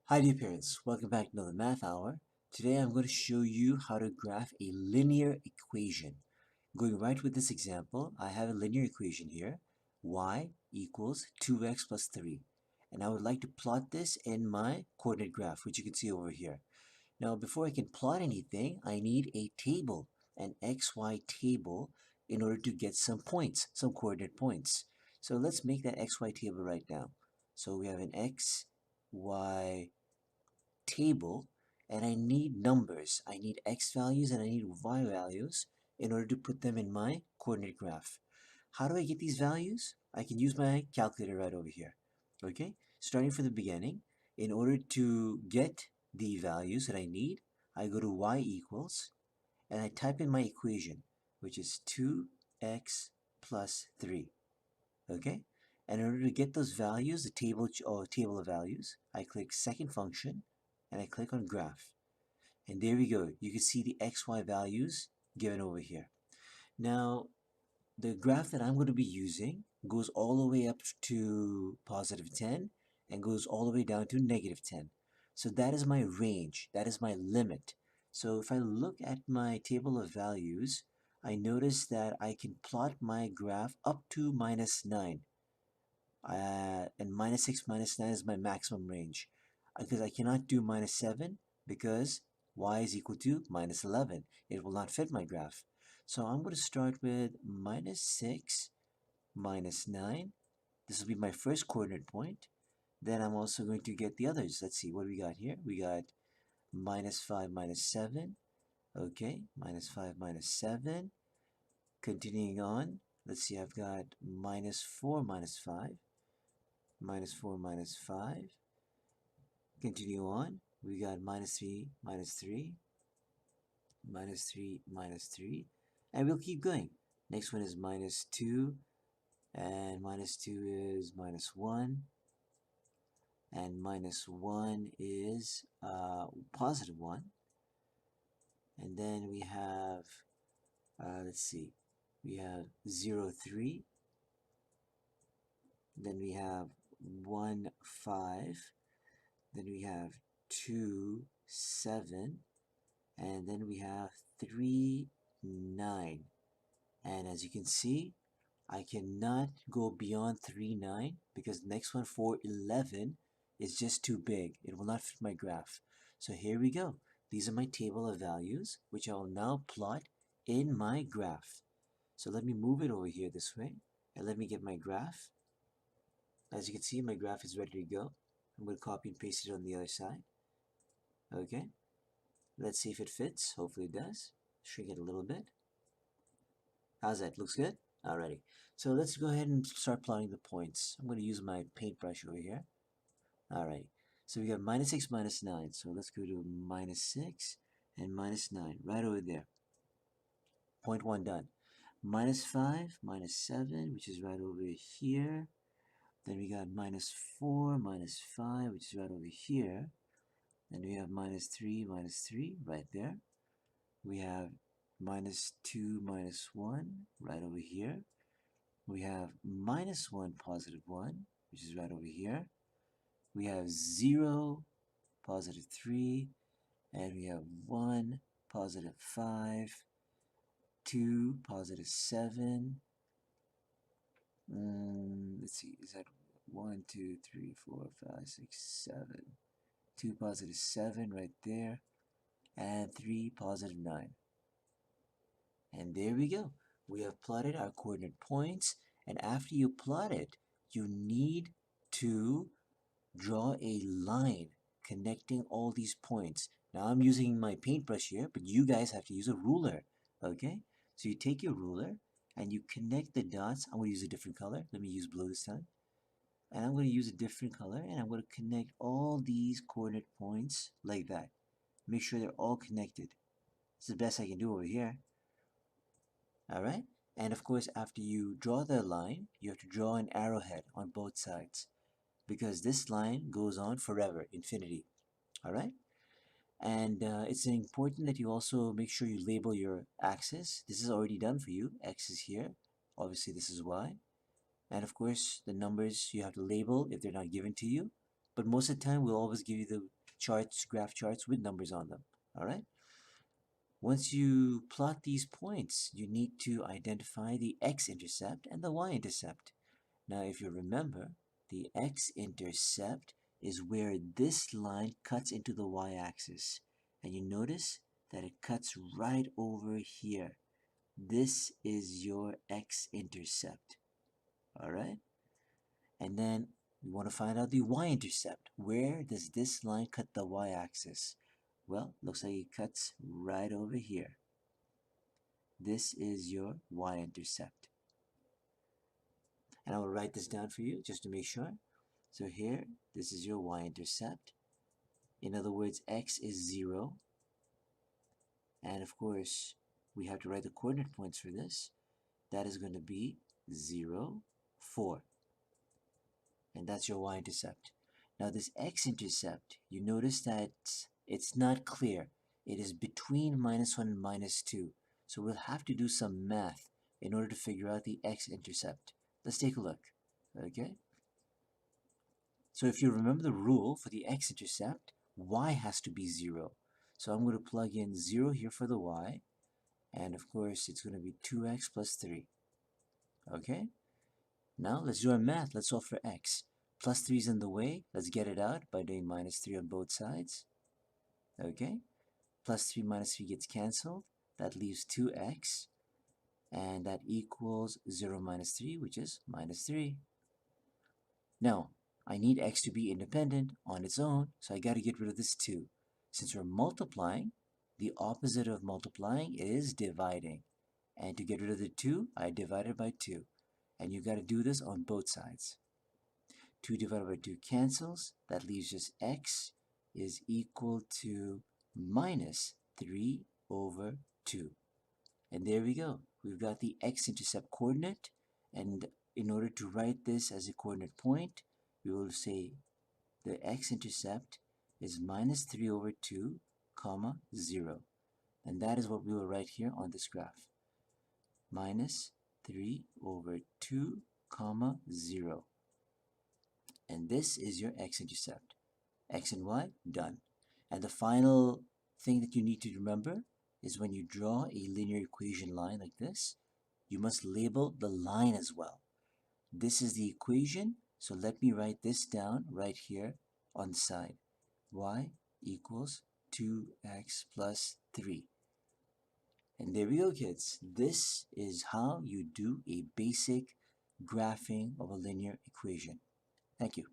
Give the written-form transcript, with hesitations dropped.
Hi dear parents, welcome back to another math hour. Today I'm going to show you how to graph a linear equation. Going right with this example, I have a linear equation here, y equals 2x plus 3. And I would like to plot this in my coordinate graph, which you can see over here. Now before I can plot anything, I need a table, an xy table, in order to get some points, some coordinate points. So let's make that xy table right now. So we have an x, y, table, and I need numbers. I need x values and I need y values in order to put them in my coordinate graph. How do I get these values? I can use my calculator right over here. Okay, starting from the beginning, in order to get the values that I need, I go to y equals and I type in my equation, which is 2x plus 3. Okay, and in order to get those values, the table of values, I click second function and I click on graph. And there we go. You can see the XY values given over here. Now, the graph that I'm going to be using goes all the way up to positive 10 and goes all the way down to negative 10. So that is my range. That is my limit. So if I look at my table of values, I notice that I can plot my graph up to minus 9. And minus 6, minus 9 is my maximum range. Because I cannot do minus 7 because y is equal to minus 11. It will not fit my graph. So I'm going to start with minus 6, minus 9. This will be my first coordinate point. Then I'm also going to get the others. Let's see what we got here. We got minus 5, minus 7. Okay, minus 5, minus 7. Continuing on, let's see, I've got minus 4, minus 5. Minus 4, minus 5. Continue on. We got minus 3, minus 3, minus 3, minus 3. And we'll keep going. Next one is minus 2. And minus 2 is minus 1. And minus 1 is positive 1. And then we have, let's see, we have 0, 3. Then we have 1, 5. Then we have 2, 7. And then we have 3, 9. And as you can see, I cannot go beyond 3, 9 because the next one, 4, 11, is just too big. It will not fit my graph. So here we go. These are my table of values, which I will now plot in my graph. So let me move it over here this way, and let me get my graph. As you can see, my graph is ready to go. I'm going to copy and paste it on the other side. Okay. Let's see if it fits. Hopefully it does. Shrink it a little bit. How's that? Looks good? Alrighty. So let's go ahead and start plotting the points. I'm going to use my paintbrush over here. Alright. So we got minus 6, minus 9. So let's go to minus 6 and minus 9. Right over there. Point 1 done. Minus 5, minus 7, which is right over here. Then we got minus 4, minus 5, which is right over here. Then we have minus 3, right there. We have minus 2, minus 1, right over here. We have minus 1, positive 1, which is right over here. We have 0, positive 3, and we have 1, positive 5, 2, positive 7. Let's see, is that 1, 2, 3, 4, 5, 6, 7. 2, positive 7 right there, and 3, positive 9. And there we go. We have plotted our coordinate points, and after you plot it, you need to draw a line connecting all these points. Now I'm using my paintbrush here, but you guys have to use a ruler, okay? So you take your ruler and you connect the dots. I'm going to use a different color. Let me use blue this time. And I'm going to use a different color, and I'm going to connect all these coordinate points like that. Make sure they're all connected. It's the best I can do over here. Alright? And of course, after you draw the line, you have to draw an arrowhead on both sides, because this line goes on forever, infinity. Alright? And it's important that you also make sure you label your axis. This is already done for you. X is here. Obviously, this is Y. And of course, the numbers you have to label if they're not given to you. but most of the time we'll always give you the charts, graph charts with numbers on them. All right? Once you plot these points, you need to identify the x-intercept and the y-intercept. Now, if you remember, the x-intercept is where this line cuts into the y-axis. And you notice that it cuts right over here. This is your x-intercept. All right? And then we want to find out the y-intercept. Where does this line cut the y-axis? Well, looks like it cuts right over here. This is your y-intercept. And I will write this down for you just to make sure. So here, this is your y-intercept. In other words, x is 0. And of course, we have to write the coordinate points for this. That is going to be 0, 4. And that's your y-intercept. Now this x-intercept, you notice that it's not clear. It is between -1 and -2. So we'll have to do some math in order to figure out the x-intercept. Let's take a look. Okay? So if you remember the rule for the x-intercept, y has to be 0. So I'm going to plug in 0 here for the y. And of course, it's going to be 2x plus 3. Okay? Now let's do our math. Let's solve for x. Plus 3 is in the way. Let's get it out by doing -3 on both sides. Okay? Plus 3 minus 3 gets cancelled. That leaves 2x. And that equals 0 minus 3, which is -3. Now, I need x to be independent on its own, so I got to get rid of this 2. Since we're multiplying, the opposite of multiplying is dividing. And to get rid of the 2, I divide it by 2. And you got to do this on both sides. 2 divided by 2 cancels. That leaves just x is equal to -3/2. And there we go. We've got the x-intercept coordinate. And in order to write this as a coordinate point, we will say the x-intercept is -3/2, 0. And that is what we will write here on this graph. -3/2, 0. And this is your x-intercept. X and y, done. And the final thing that you need to remember is when you draw a linear equation line like this, you must label the line as well. This is the equation, so let me write this down right here on the side. Y equals 2x plus 3. And there we go, kids. This is how you do a basic graphing of a linear equation. Thank you.